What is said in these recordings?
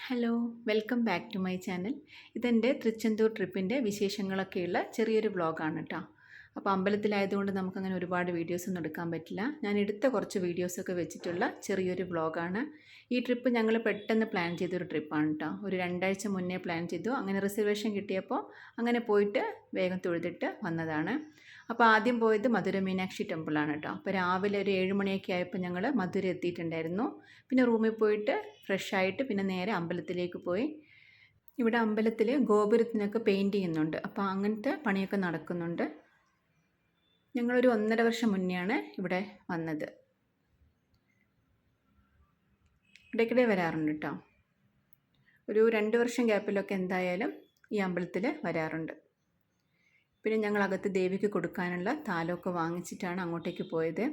Hello, welcome back to my channel. ഇതെൻ്റെ തൃച്ചെന്തൂർ ട്രിപ്പിൻ്റെ വിശേഷങ്ങളൊക്കെയുള്ള ചെറിയൊരു വ്ളോഗാണ് കേട്ടോ. അപ്പോൾ അമ്പലത്തിലായതുകൊണ്ട് നമുക്കങ്ങനെ ഒരുപാട് വീഡിയോസൊന്നും എടുക്കാൻ പറ്റില്ല. ഞാൻ എടുത്ത കുറച്ച് വീഡിയോസൊക്കെ വെച്ചിട്ടുള്ള ചെറിയൊരു വ്ളോഗാണ്. ഈ ട്രിപ്പ് ഞങ്ങൾ പെട്ടെന്ന് പ്ലാൻ ചെയ്തൊരു ട്രിപ്പാണ് കേട്ടോ. ഒരു 2 ആഴ്ച മുന്നേ പ്ലാൻ ചെയ്തു. അങ്ങനെ റിസർവേഷൻ കിട്ടിയപ്പോൾ അങ്ങനെ പോയിട്ട് വേഗം തൊഴുതിട്ട് വന്നതാണ്. അപ്പോൾ ആദ്യം പോയത് മധുര മീനാക്ഷി ടെമ്പിളാണ് കേട്ടോ. അപ്പോൾ രാവിലെ ഒരു 7 മണിയൊക്കെ ആയപ്പോൾ ഞങ്ങൾ മധുര എത്തിയിട്ടുണ്ടായിരുന്നു. പിന്നെ റൂമിൽ പോയിട്ട് ഫ്രഷായിട്ട് പിന്നെ നേരെ അമ്പലത്തിലേക്ക് പോയി. ഇവിടെ അമ്പലത്തിൽ ഗോപുരത്തിനൊക്കെ പെയിൻറ്റ് ചെയ്യുന്നുണ്ട്. അപ്പോൾ അങ്ങനത്തെ പണിയൊക്കെ നടക്കുന്നുണ്ട്. ഞങ്ങളൊരു 1.5 വർഷം മുന്നെയാണ് ഇവിടെ വന്നത്. ഇടയ്ക്കിടെ വരാറുണ്ട് കേട്ടോ. ഒരു 2 വർഷം ഗ്യാപ്പിലൊക്കെ എന്തായാലും ഈ അമ്പലത്തിൽ വരാറുണ്ട്. പിന്നെ ഞങ്ങൾ അകത്ത് ദേവിക്ക് കൊടുക്കാനുള്ള താലമൊക്കെ വാങ്ങിച്ചിട്ടാണ് അങ്ങോട്ടേക്ക് പോയത്.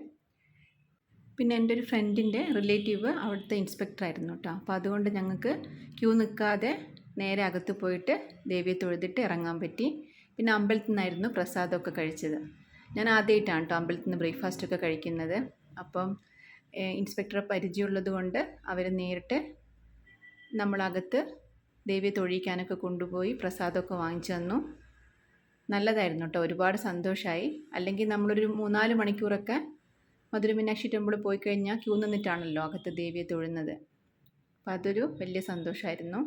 പിന്നെ എൻ്റെ ഒരു ഫ്രണ്ടിൻ്റെ റിലേറ്റീവ് അവിടുത്തെ ഇൻസ്പെക്ടറായിരുന്നു കേട്ടോ. അപ്പോൾ അതുകൊണ്ട് ഞങ്ങൾക്ക് ക്യൂ നിൽക്കാതെ നേരെ അകത്ത് പോയിട്ട് ദേവിയെ തൊഴുതിട്ട് ഇറങ്ങാൻ പറ്റി. പിന്നെ അമ്പലത്തിൽ നിന്നായിരുന്നു പ്രസാദമൊക്കെ കഴിച്ചത്. ഞാൻ ആദ്യമായിട്ടാണ് കേട്ടോ അമ്പലത്തിൽ നിന്ന് ബ്രേക്ക്ഫാസ്റ്റൊക്കെ കഴിക്കുന്നത്. അപ്പം ഇൻസ്പെക്ടറെ പരിചയമുള്ളത് കൊണ്ട് അവർ നേരിട്ട് നമ്മളകത്ത് ദേവിയെ തൊഴിക്കാനൊക്കെ കൊണ്ടുപോയി പ്രസാദമൊക്കെ വാങ്ങിച്ചു തന്നു. നല്ലതായിരുന്നു കേട്ടോ, ഒരുപാട് സന്തോഷമായി. അല്ലെങ്കിൽ നമ്മളൊരു 3-4 മണിക്കൂറൊക്കെ മധുര മീനാക്ഷി ടെമ്പിൾ പോയി കഴിഞ്ഞാൽ ക്യൂ നിന്നിട്ടാണല്ലോ അകത്ത് ദേവിയെ തൊഴുന്നത്. അപ്പോൾ അതൊരു വലിയ സന്തോഷമായിരുന്നു.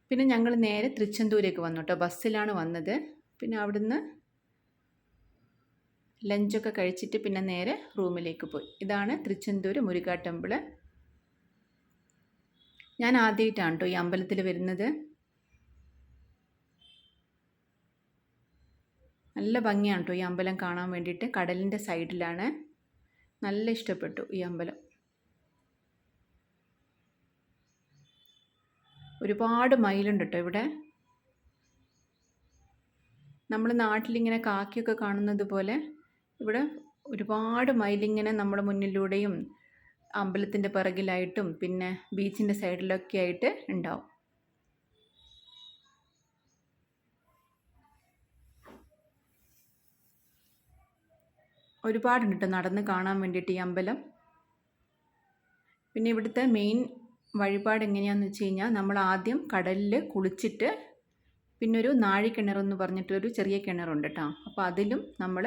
പിന്നെ ഞങ്ങൾ നേരെ തൃച്ചെന്തൂരേക്ക് വന്നു കേട്ടോ. ബസ്സിലാണ് വന്നത്. പിന്നെ അവിടുന്ന് ലഞ്ചൊക്കെ കഴിച്ചിട്ട് പിന്നെ നേരെ റൂമിലേക്ക് പോയി. ഇതാണ് തൃച്ചെന്തൂർ മുരുക ടെമ്പിൾ. ഞാൻ ആദ്യമായിട്ടാണ് കേട്ടോ ഈ അമ്പലത്തിൽ വരുന്നത്. നല്ല ഭംഗിയാണ് കേട്ടോ ഈ അമ്പലം കാണാൻ വേണ്ടിയിട്ട്. കടലിൻ്റെ സൈഡിലാണ്. നല്ല ഇഷ്ടപ്പെട്ടു ഈ അമ്പലം. ഒരുപാട് മയിലുണ്ട് കേട്ടോ ഇവിടെ. നമ്മൾ നാട്ടിലിങ്ങനെ കാക്കിയൊക്കെ കാണുന്നത് പോലെ ഇവിടെ ഒരുപാട് മയിലിങ്ങനെ നമ്മുടെ മുന്നിലൂടെയും അമ്പലത്തിൻ്റെ പിറകിലായിട്ടും പിന്നെ ബീച്ചിൻ്റെ സൈഡിലൊക്കെ ആയിട്ട് ഉണ്ടാവും. ഒരുപാടുണ്ട് കേട്ടോ നടന്ന് കാണാൻ വേണ്ടിയിട്ട് ഈ അമ്പലം. പിന്നെ ഇവിടുത്തെ മെയിൻ വഴിപാട് എങ്ങനെയാണെന്ന് വെച്ച് കഴിഞ്ഞാൽ നമ്മൾ ആദ്യം കടലിൽ കുളിച്ചിട്ട് പിന്നെ ഒരു നാഴിക്കിണറെന്ന് പറഞ്ഞിട്ടൊരു ചെറിയ കിണറുണ്ട് കേട്ടോ. അപ്പോൾ അതിലും നമ്മൾ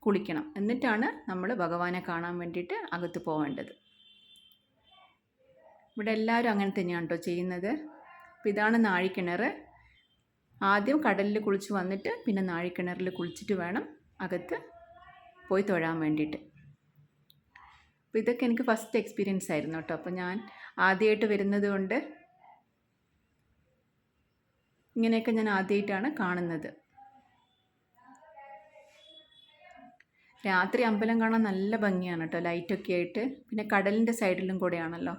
കുളിക്കണം. എന്നിട്ടാണ് നമ്മൾ ഭഗവാനെ കാണാൻ വേണ്ടിയിട്ട് അകത്ത് പോവേണ്ടത്. ഇവിടെ എല്ലാവരും അങ്ങനെ തന്നെയാണ് കേട്ടോ ചെയ്യുന്നത്. അപ്പോൾ ഇതാണ് നാഴിക്കിണർ. ആദ്യം കടലിൽ കുളിച്ച് വന്നിട്ട് പിന്നെ നാഴിക്കിണറിൽ കുളിച്ചിട്ട് വേണം അകത്ത് പോയി തൊഴാൻ വേണ്ടിയിട്ട്. അപ്പോൾ ഇതൊക്കെ എനിക്ക് ഫസ്റ്റ് എക്സ്പീരിയൻസ് ആയിരുന്നു കേട്ടോ. അപ്പോൾ ഞാൻ ആദ്യമായിട്ട് വരുന്നത് കൊണ്ട് ഇങ്ങനെയൊക്കെ ഞാൻ ആദ്യമായിട്ടാണ് കാണുന്നത്. രാത്രി അമ്പലം കാണാൻ നല്ല ഭംഗിയാണ് കേട്ടോ, ലൈറ്റൊക്കെ ആയിട്ട്. പിന്നെ കടലിൻ്റെ സൈഡിലും കൂടെയാണല്ലോ,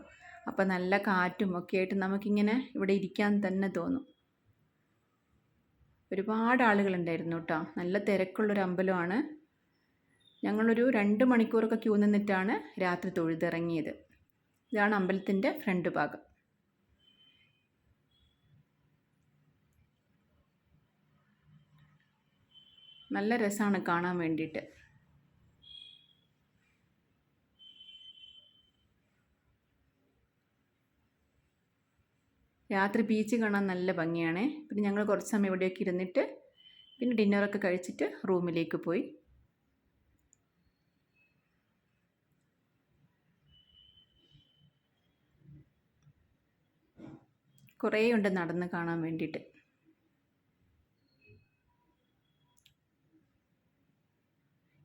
അപ്പോൾ നല്ല കാറ്റും ഒക്കെ ആയിട്ട് നമുക്കിങ്ങനെ ഇവിടെ ഇരിക്കാൻ തന്നെ തോന്നും. ഒരുപാട് ആളുകളുണ്ടായിരുന്നു കേട്ടോ. നല്ല തിരക്കുള്ളൊരു അമ്പലമാണ്. ഞങ്ങളൊരു 2 മണിക്കൂറൊക്കെ ക്യൂ നിന്നിട്ടാണ് രാത്രി തൊഴുതിറങ്ങിയത്. ഇതാണ് അമ്പലത്തിൻ്റെ ഫ്രണ്ട് ഭാഗം. നല്ല രസമാണ് കാണാൻ വേണ്ടിയിട്ട്. രാത്രി ബീച്ച് കാണാൻ നല്ല ഭംഗിയാണ്. പിന്നെ ഞങ്ങൾ കുറച്ച് സമയം ഇവിടെയൊക്കെ ഇരുന്നിട്ട് പിന്നെ ഡിന്നറൊക്കെ കഴിച്ചിട്ട് റൂമിലേക്ക് പോയി. കുറേ ഉണ്ട് നടന്ന് കാണാൻ വേണ്ടിയിട്ട്.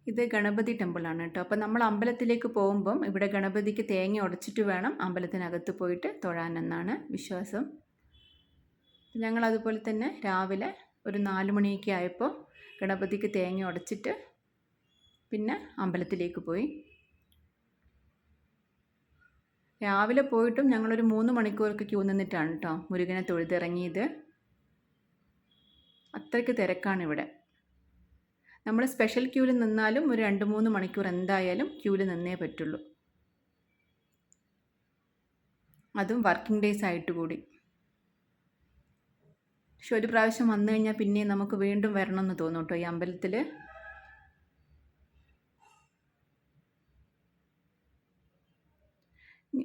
ഇത് ഗണപതി ടെമ്പിളാണ് കേട്ടോ. അപ്പോൾ നമ്മൾ അമ്പലത്തിലേക്ക് പോകുമ്പം ഇവിടെ ഗണപതിക്ക് തേങ്ങ ഉടച്ചിട്ട് വേണം അമ്പലത്തിനകത്ത് പോയിട്ട് തൊഴാനെന്നാണ് വിശ്വാസം. ഞങ്ങൾ അതുപോലെ തന്നെ രാവിലെ ഒരു 4 മണിയൊക്കെ ആയപ്പോൾ ഗണപതിക്ക് തേങ്ങ ഉടച്ചിട്ട് പിന്നെ അമ്പലത്തിലേക്ക് പോയി. രാവിലെ പോയിട്ടും ഞങ്ങളൊരു 3 മണിക്കൂറൊക്കെ ക്യൂ നിന്നിട്ടാണ് കേട്ടോ മുരുകനെ തൊഴുതിറങ്ങിയത്. അത്രയ്ക്ക് തിരക്കാണ് ഇവിടെ. നമ്മൾ സ്പെഷ്യൽ ക്യൂവിൽ നിന്നാലും ഒരു 2-3 മണിക്കൂർ എന്തായാലും ക്യൂവിൽ നിന്നേ പറ്റുള്ളൂ. അതും വർക്കിംഗ് ഡേയ്സ് ആയിട്ട് കൂടി. പക്ഷെ ഒരു പ്രാവശ്യം വന്നു കഴിഞ്ഞാൽ പിന്നെ നമുക്ക് വീണ്ടും വരണമെന്ന് തോന്നും കേട്ടോ ഈ അമ്പലത്തിൽ.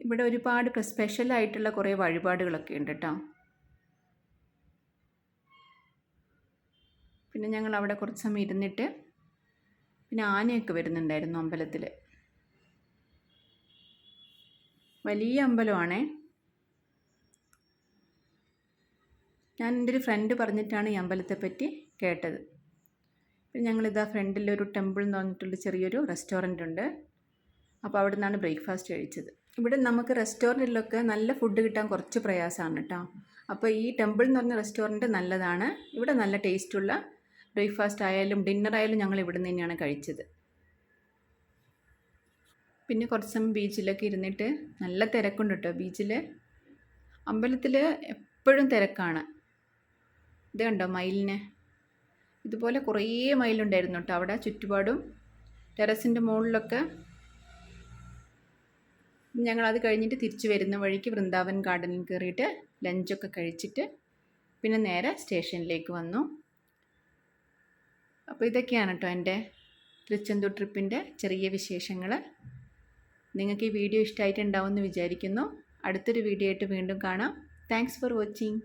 ഇവിടെ ഒരുപാട് സ്പെഷ്യലായിട്ടുള്ള കുറേ വഴിപാടുകളൊക്കെ ഉണ്ട് കേട്ടോ. പിന്നെ ഞങ്ങൾ അവിടെ കുറച്ച് സമയം ഇരുന്നിട്ട് പിന്നെ ആനയൊക്കെ വരുന്നുണ്ടായിരുന്നു അമ്പലത്തിൽ. വലിയ അമ്പലമാണേ. ഞാൻ എൻ്റെ ഒരു ഫ്രണ്ട് പറഞ്ഞിട്ടാണ് ഈ അമ്പലത്തെ പറ്റി കേട്ടത്. പിന്നെ ഞങ്ങളിതാ ഫ്രണ്ടിലൊരു ടെമ്പിൾ എന്ന് പറഞ്ഞിട്ടുള്ള ചെറിയൊരു റെസ്റ്റോറൻ്റ് ഉണ്ട്. അപ്പോൾ അവിടെ നിന്നാണ് ബ്രേക്ക്ഫാസ്റ്റ് കഴിച്ചത്. ഇവിടെ നമുക്ക് റെസ്റ്റോറൻറ്റിലൊക്കെ നല്ല ഫുഡ് കിട്ടാൻ കുറച്ച് പ്രയാസമാണ് കേട്ടോ. അപ്പോൾ ഈ ടെമ്പിൾ എന്ന് പറഞ്ഞ റെസ്റ്റോറൻറ്റ് നല്ലതാണ്. ഇവിടെ നല്ല ടേസ്റ്റുള്ള ബ്രേക്ക്ഫാസ്റ്റ് ആയാലും ഡിന്നർ ആയാലും ഞങ്ങൾ ഇവിടെ നിന്ന് തന്നെയാണ് കഴിച്ചത്. പിന്നെ കുറച്ച് സമയം ബീച്ചിലൊക്കെ ഇരുന്നിട്ട് നല്ല തിരക്കുണ്ട് കേട്ടോ ബീച്ചിൽ. അമ്പലത്തിൽ എപ്പോഴും തിരക്കാണ്. ഇത് കണ്ടോ മയിലിനെ? ഇതുപോലെ കുറേ മയിലുണ്ടായിരുന്നു കേട്ടോ അവിടെ ചുറ്റുപാടും. ടെറസിൻ്റെ മുകളിലൊക്കെ. ഞങ്ങളത് കഴിഞ്ഞിട്ട് തിരിച്ചു വരുന്ന വഴിക്ക് വൃന്ദാവൻ ഗാർഡനിൽ കയറിയിട്ട് ലഞ്ചൊക്കെ കഴിച്ചിട്ട് പിന്നെ നേരെ സ്റ്റേഷനിലേക്ക് വന്നു. അപ്പോൾ ഇതൊക്കെയാണ് കേട്ടോ എൻ്റെ തിരുച്ചെന്തൂർ ട്രിപ്പിൻ്റെ ചെറിയ വിശേഷങ്ങൾ. നിങ്ങൾക്ക് ഈ വീഡിയോ ഇഷ്ടമായിട്ടുണ്ടാവുമെന്ന് വിചാരിക്കുന്നു. അടുത്തൊരു വീഡിയോ ആയിട്ട് വീണ്ടും കാണാം. Thanks for watching.